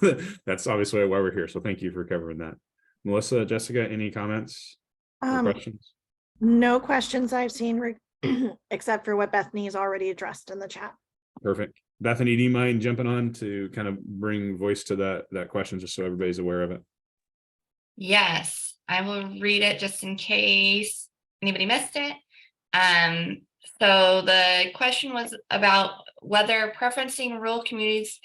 that's obviously why we're here. So thank you for covering that. Melissa, Jessica, any comments or questions? No questions I've seen except for what Bethany's already addressed in the chat. Perfect. Bethany, do you mind jumping on to kind of bring voice to that question just so everybody's aware of it? Yes, I will read it just in case anybody missed it. So the question was about whether preferencing rural communities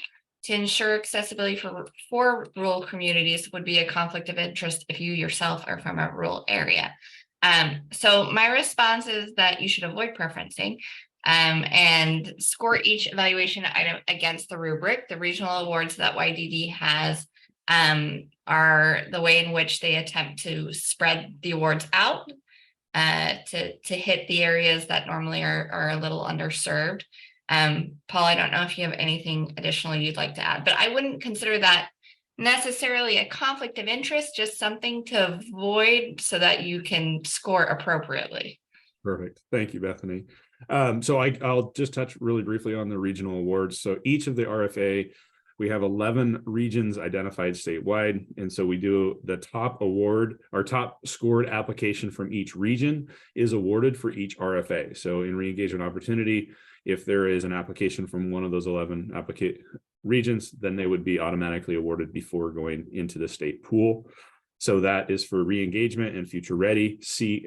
to ensure accessibility for rural communities would be a conflict of interest if you yourself are from a rural area. So my response is that you should avoid preferencing and score each evaluation item against the rubric. The regional awards that YDD has are the way in which they attempt to spread the awards out to hit the areas that normally are a little underserved. Paul, I don't know if you have anything additional you'd like to add, but I wouldn't consider that necessarily a conflict of interest, just something to avoid so that you can score appropriately. Perfect. Thank you, Bethany. So I'll just touch really briefly on the regional awards. So each of the RFA, we have 11 regions identified statewide. And so we do the top award, our top scored application from each region is awarded for each RFA. So in re-engagement opportunity, if there is an application from one of those 11 regions, then they would be automatically awarded before going into the state pool. So that is for re-engagement and future ready.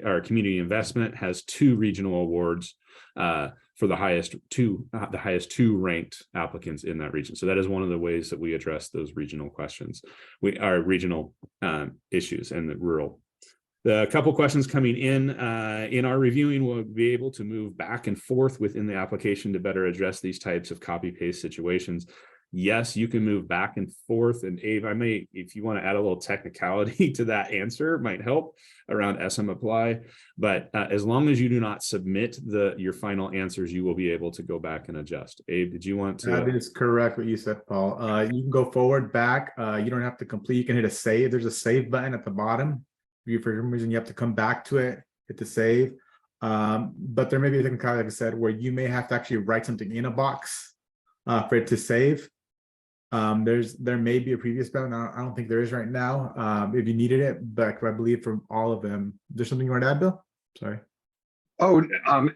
Our community investment has 2 regional awards for the highest two ranked applicants in that region. So that is one of the ways that we address those regional questions. Our regional issues and the rural. The couple questions coming in our reviewing, we'll be able to move back and forth within the application to better address these types of copy paste situations. Yes, you can move back and forth. And Abe, I may, if you want to add a little technicality to that answer, might help around SM apply. But as long as you do not submit your final answers, you will be able to go back and adjust. Abe, did you want to? That is correct what you said, Paul. You can go forward, back. You don't have to complete. You can hit a save. There's a save button at the bottom. If for some reason you have to come back to it, hit the save. But there may be a technicality, like I said, where you may have to actually write something in a box for it to save. There may be a previous button. I don't think there is right now. If you needed it, but I believe from all of them, there's something you want to add, Bill? Sorry. Oh,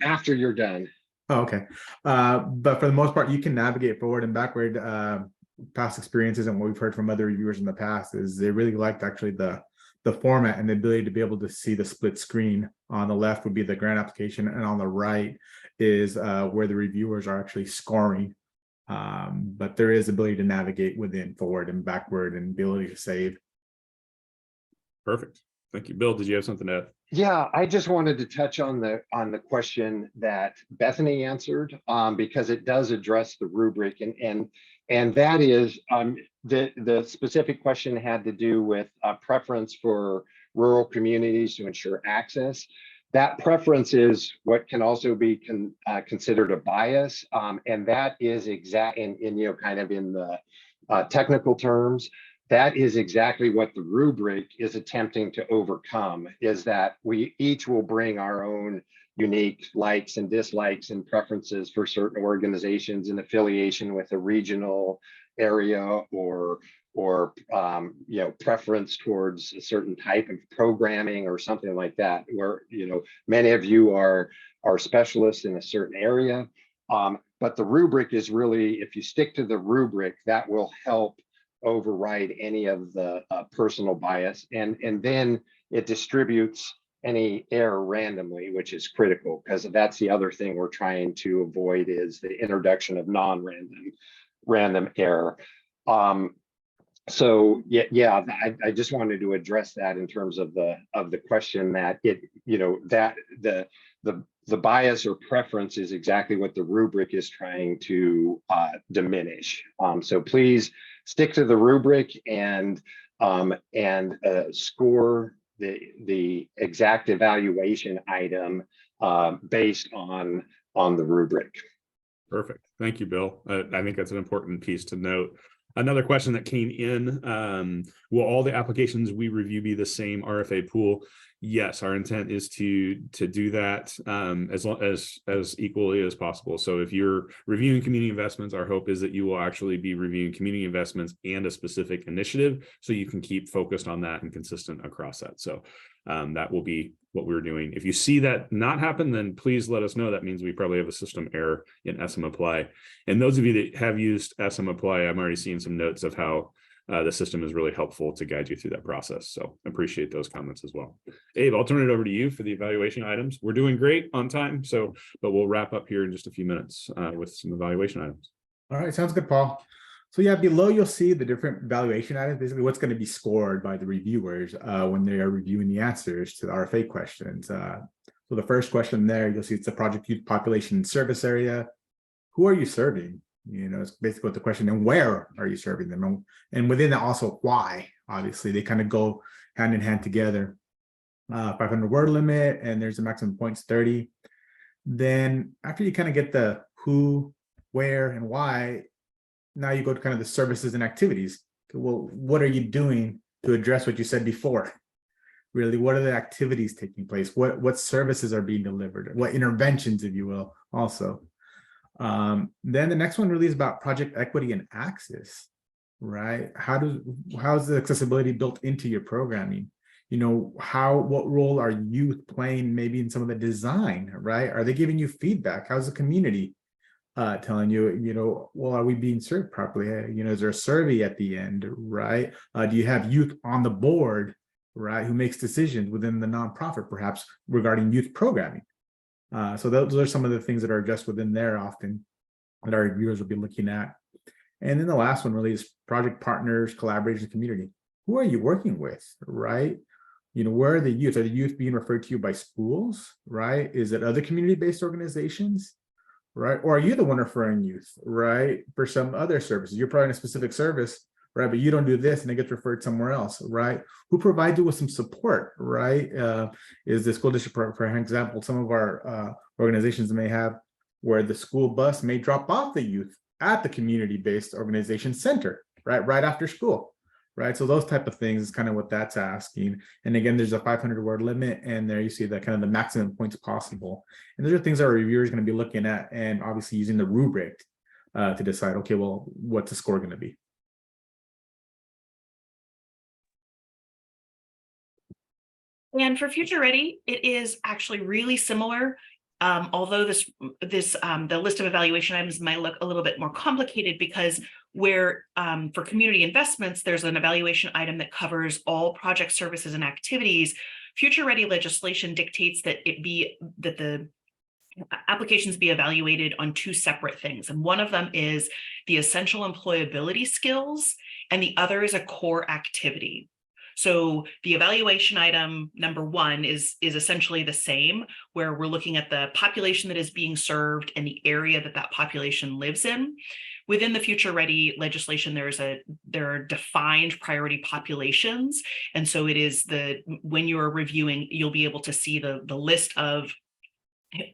after you're done. Oh, okay. But for the most part, you can navigate forward and backward. Past experiences and what we've heard from other reviewers in the past is they really liked actually the format and the ability to be able to see the split screen. On the left would be the grant application, and on the right is where the reviewers are actually scoring. But there is ability to navigate within forward and backward and ability to save. Perfect. Thank you. Bill, did you have something to add? Yeah, I just wanted to touch on the question that Bethany answered, because it does address the rubric, and that is the specific question had to do with preference for rural communities to ensure access. That preference is what can also be considered a bias, and that is exact in kind of in the technical terms. That is exactly what the rubric is attempting to overcome, is that we each will bring our own unique likes and dislikes and preferences for certain organizations in affiliation with a regional area or preference towards a certain type of programming or something like that, where many of you are specialists in a certain area. But the rubric is really, if you stick to the rubric, that will help override any of the personal bias, and then it distributes any error randomly, which is critical, because that's the other thing we're trying to avoid is the introduction of random error. So yeah, I just wanted to address that in terms of the question that the bias or preference is exactly what the rubric is trying to diminish. So please stick to the rubric and score the exact evaluation item based on the rubric. Perfect. Thank you, Bill. I think that's an important piece to note. Another question that came in, will all the applications we review be the same RFA pool? Yes, our intent is to do that as equally as possible. So if you're reviewing community investments, our hope is that you will actually be reviewing community investments and a specific initiative, so you can keep focused on that and consistent across that. So that will be what we're doing. If you see that not happen, then please let us know. That means we probably have a system error in SM Apply. And those of you that have used SM Apply, I'm already seeing some notes of how the system is really helpful to guide you through that process. So appreciate those comments as well. Abe, I'll turn it over to you for the evaluation items. We're doing great on time, but we'll wrap up here in just a few minutes with some evaluation items. All right, sounds good, Paul. So yeah, below you'll see the different evaluation items, basically what's going to be scored by the reviewers when they are reviewing the answers to the RFA questions. So the first question there, you'll see it's the project youth population service area. Who are you serving? You know, it's basically what the question, and where are you serving them? And within that also, why? Obviously, they kind of go hand in hand together. 500 word limit, and there's a maximum points 30. Then after you kind of get the who, where, and why, now you go to kind of the services and activities. Well, what are you doing to address what you said before? Really, what are the activities taking place? What services are being delivered? What interventions, if you will, also. Then the next one really is about project equity and access, right? How's the accessibility built into your programming? You know, what role are youth playing maybe in some of the design, right? Are they giving you feedback? How's the community telling you, you know, well, are we being served properly? You know, is there a survey at the end, right? Do you have youth on the board, right, who makes decisions within the nonprofit, perhaps regarding youth programming? So those are some of the things that are just within there often that our reviewers will be looking at. And then the last one really is project partners, collaboration, community. Who are you working with, right? You know, where are the youth? Are the youth being referred to you by schools, right? Is it other community-based organizations, right? Or are you the one referring youth, right, for some other services? You're probably in a specific service, right, but you don't do this and it gets referred somewhere else, right? Who provides you with some support, right? Is the school district, for example, some of our organizations may have where the school bus may drop off the youth at the community-based organization center, right after school, right? So those type of things is kind of what that's asking. And again, there's a 500 word limit, and there you see that kind of the maximum points possible. And those are things our reviewer is going to be looking at, and obviously using the rubric to decide, okay, well, what's the score going to be? And for Future Ready, it is actually really similar. Although the list of evaluation items might look a little bit more complicated, because where for community investments, there's an evaluation item that covers all project services and activities. Future Ready legislation dictates that the applications be evaluated on two separate things. And one of them is the essential employability skills, and the other is a core activity. So the evaluation item number one is essentially the same, where we're looking at the population that is being served and the area that population lives in. Within the Future Ready legislation, there are defined priority populations. And so it is when you're reviewing, you'll be able to see the list of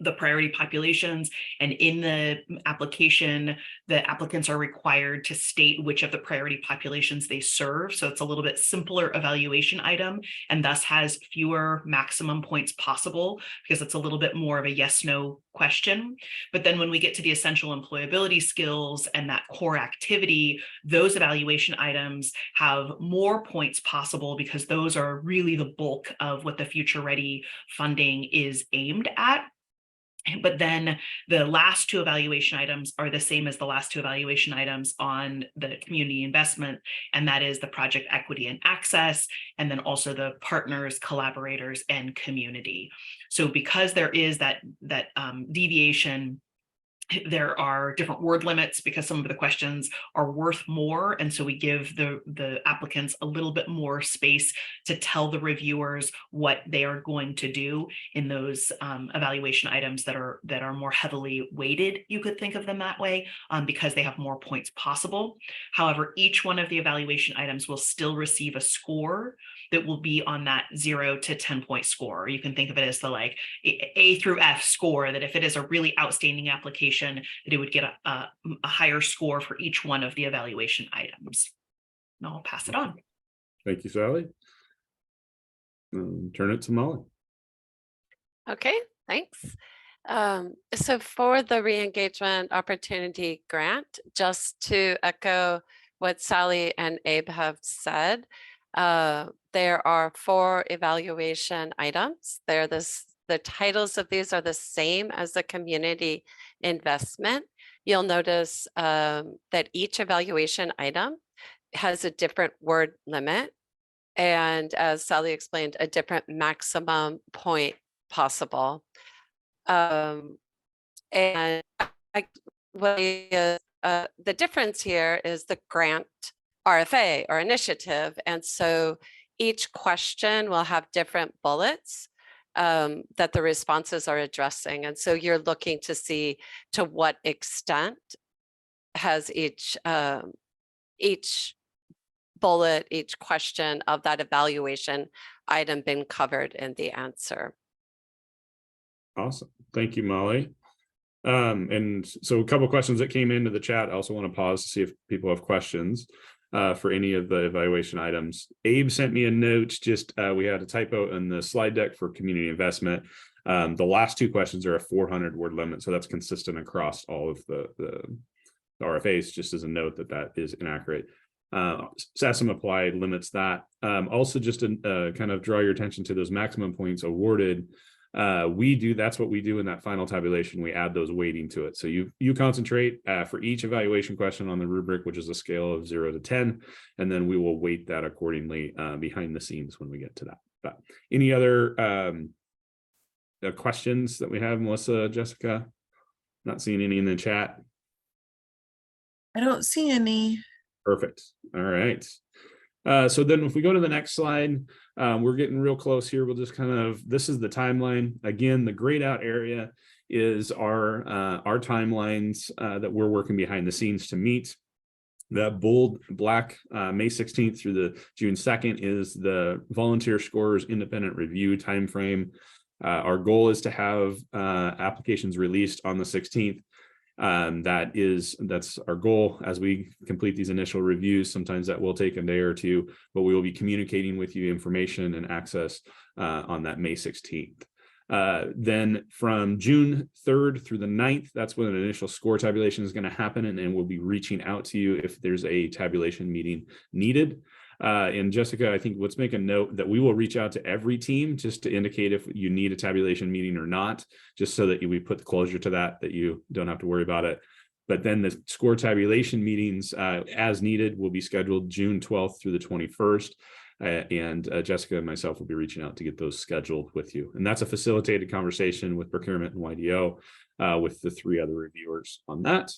the priority populations, and in the application, the applicants are required to state which of the priority populations they serve. So it's a little bit simpler evaluation item, and thus has fewer maximum points possible, because it's a little bit more of a yes/no question. But then when we get to the essential employability skills and that core activity, those evaluation items have more points possible, because those are really the bulk of what the Future Ready funding is aimed at. But then the last two evaluation items are the same as the last two evaluation items on the community investment, and that is the project equity and access, and then also the partners, collaborators, and community. So because there is that deviation, there are different word limits, because some of the questions are worth more. And so we give the applicants a little bit more space to tell the reviewers what they are going to do in those evaluation items that are more heavily weighted. You could think of them that way, because they have more points possible. However, each one of the evaluation items will still receive a score that will be on that 0 to 10 point score. You can think of it as the A through F score, that if it is a really outstanding application, evaluation, that it would get a higher score for each one of the evaluation items. And I'll pass it on. Thank you, Sally. Turn it to Molly. Okay, thanks. So for the re-engagement opportunity grant, just to echo what Sally and Abe have said, there are 4 evaluation items. The titles of these are the same as the community investment. You'll notice that each evaluation item has a different word limit. And as Sally explained, a different maximum point possible. And the difference here is the grant RFA or initiative. And so each question will have different bullets that the responses are addressing. And so you're looking to see to what extent has each bullet, each question of that evaluation item been covered in the answer. Awesome. Thank you, Molly. And so a couple of questions that came into the chat. I also want to pause to see if people have questions for any of the evaluation items. Abe sent me a note, just we had a typo in the slide deck for community investment. The last 2 questions are a 400 word limit, so that's consistent across all of the RFAs, just as a note that is inaccurate. SASM apply limits that. Also, just to kind of draw your attention to those maximum points awarded, that's what we do in that final tabulation. We add those weighting to it. So you concentrate for each evaluation question on the rubric, which is a scale of 0 to 10, and then we will weight that accordingly behind the scenes when we get to that. But any other questions that we have, Melissa, Jessica? Not seeing any in the chat. I don't see any. Perfect. All right. So then if we go to the next slide, we're getting real close here. We'll just this is the timeline. Again, the grayed out area is our timelines that we're working behind the scenes to meet. That bold black May 16th through the June 2nd is the volunteer scorers independent review timeframe. Our goal is to have applications released on the 16th. That's our goal as we complete these initial reviews. Sometimes that will take a day or 2, but we will be communicating with you information and access on that May 16th. Then from June 3rd through the 9th, that's when an initial score tabulation is going to happen, and then we'll be reaching out to you if there's a tabulation meeting needed. And Jessica, I think let's make a note that we will reach out to every team just to indicate if you need a tabulation meeting or not, just so that we put the closure to that you don't have to worry about it. But then the score tabulation meetings as needed will be scheduled June 12th through the 21st. And Jessica and myself will be reaching out to get those scheduled with you. And that's a facilitated conversation with procurement and YDO with the 3 other reviewers on that.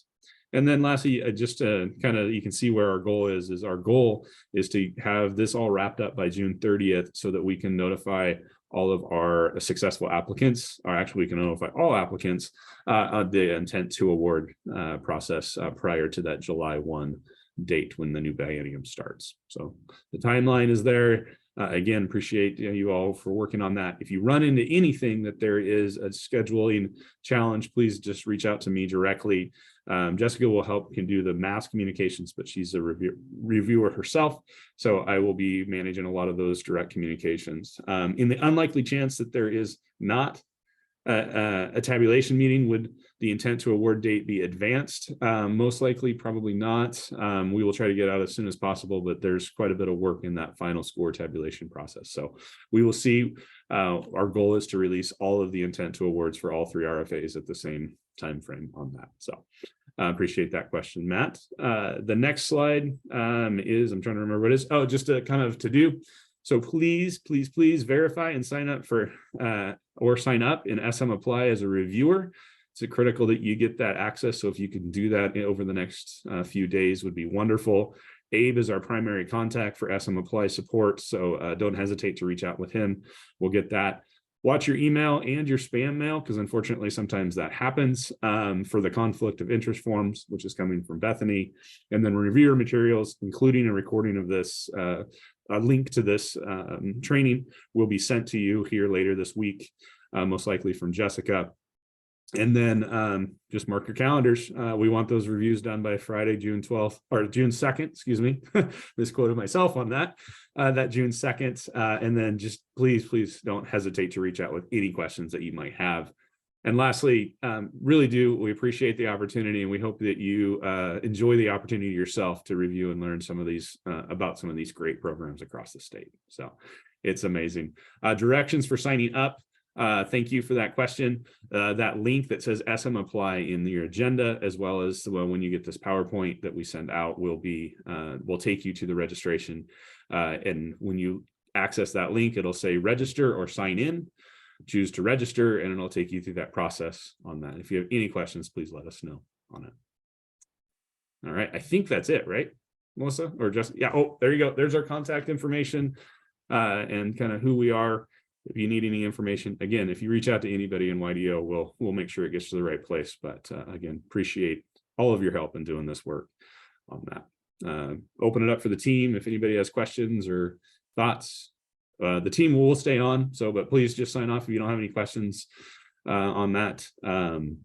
And then lastly, just to you can see where our goal is our goal is to have this all wrapped up by June 30th so that we can notify all of our successful applicants, or actually we can notify all applicants of the intent to award process prior to that July 1 date when the new biennium starts. So the timeline is there. Again, appreciate you all for working on that. If you run into anything that there is a scheduling challenge, please just reach out to me directly. Jessica can do the mass communications, but she's a reviewer herself. So I will be managing a lot of those direct communications. In the unlikely chance that there is not a tabulation meeting, would the intent to award date be advanced? Most likely, probably not. We will try to get out as soon as possible, but there's quite a bit of work in that final score tabulation process. So we will see. Our goal is to release all of the intent to awards for all 3 RFAs at the same time frame on that. So appreciate that question, Matt. The next slide is, I'm trying to remember what it is. Oh, just a to do. So please verify and sign up for or sign up in SM Apply as a reviewer. It's critical that you get that access. So if you can do that over the next few days would be wonderful. Abe is our primary contact for SM Apply support. So don't hesitate to reach out with him. We'll get that. Watch your email and your spam mail, because unfortunately sometimes that happens for the conflict of interest forms, which is coming from Bethany. And then reviewer materials, including a recording of this, a link to this training will be sent to you here later this week, most likely from Jessica. And then just mark your calendars. We want those reviews done by Friday, June 12th or June 2nd, excuse me. Misquoted myself on that, that June 2nd. And then just please don't hesitate to reach out with any questions that you might have. And lastly, we appreciate the opportunity, and we hope that you enjoy the opportunity yourself to review and learn some of these about some of these great programs across the state. So it's amazing. Directions for signing up. Thank you for that question. That link that says SM Apply in your agenda, as well as when you get this PowerPoint that we send out, will take you to the registration. And when you access that link, it'll say register or sign in. Choose to register, and it'll take you through that process on that. If you have any questions, please let us know on it. All right, I think that's it, right, Melissa? Or just, yeah, oh, there you go. There's our contact information and kind of who we are. If you need any information, again, if you reach out to anybody in YDO, we'll make sure it gets to the right place. But again, appreciate all of your help in doing this work on that. Open it up for the team if anybody has questions or thoughts. The team will stay on, but please just sign off if you don't have any questions on that.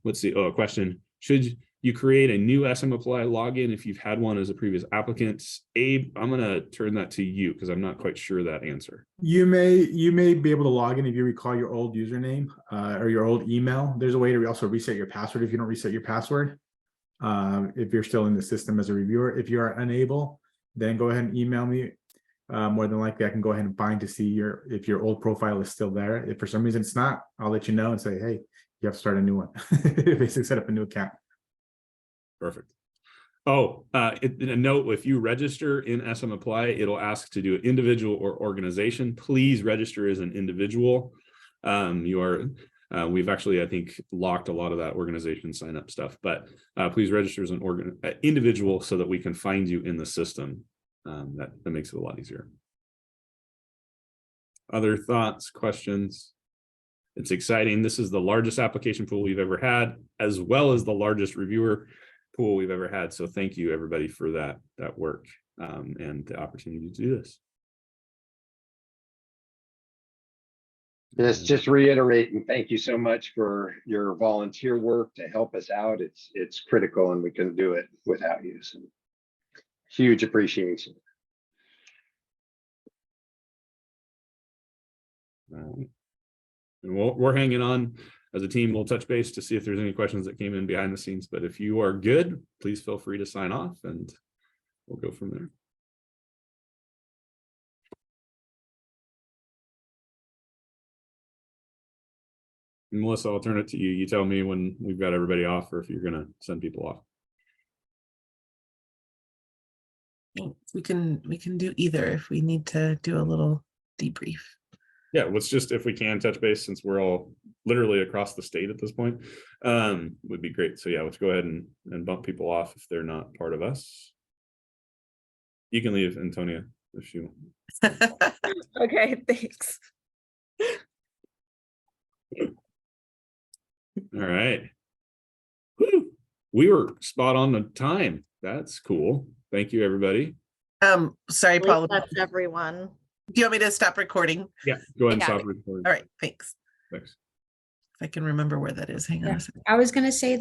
Let's see. Oh, a question. Should you create a new SM Apply login if you've had one as a previous applicant? Abe, I'm going to turn that to you because I'm not quite sure that answer. You may be able to log in if you recall your old username or your old email. There's a way to also reset your password if you don't reset your password. If you're still in the system as a reviewer, if you are unable, then go ahead and email me. More than likely, I can go ahead and find to see if your old profile is still there. If for some reason it's not, I'll let you know and say, hey, you have to start a new one. Basically, set up a new account. Perfect. Oh, a note: if you register in SM Apply, it'll ask to do an individual or organization. Please register as an individual. We've actually, I think, locked a lot of that organization sign up stuff, but please register as an individual so that we can find you in the system. That makes it a lot easier. Other thoughts, questions? It's exciting. This is the largest application pool we've ever had, as well as the largest reviewer pool we've ever had. So thank you, everybody, for that work and the opportunity to do this. Yes, just reiterate and thank you so much for your volunteer work to help us out. It's critical, and we couldn't do it without you. So huge appreciation. And we're hanging on as a team. We'll touch base to see if there's any questions that came in behind the scenes. But if you are good, please feel free to sign off, and we'll go from there. And Melissa, I'll turn it to you. You tell me when we've got everybody off, or if you're going to send people off. We can do either if we need to do a little debrief. Yeah, let's just, if we can, touch base, since we're all literally across the state at this point, would be great. So yeah, let's go ahead and bump people off if they're not part of us. You can leave, Antonia, if you want. Okay, thanks. All right. Woo. We were spot on the time. That's cool. Thank you, everybody. Sorry, Paul. That's everyone. Do you want me to stop recording? Yeah, go ahead and Yeah. stop recording. All right, thanks. Thanks. If I can remember where that is. Hang on a second. I was gonna say that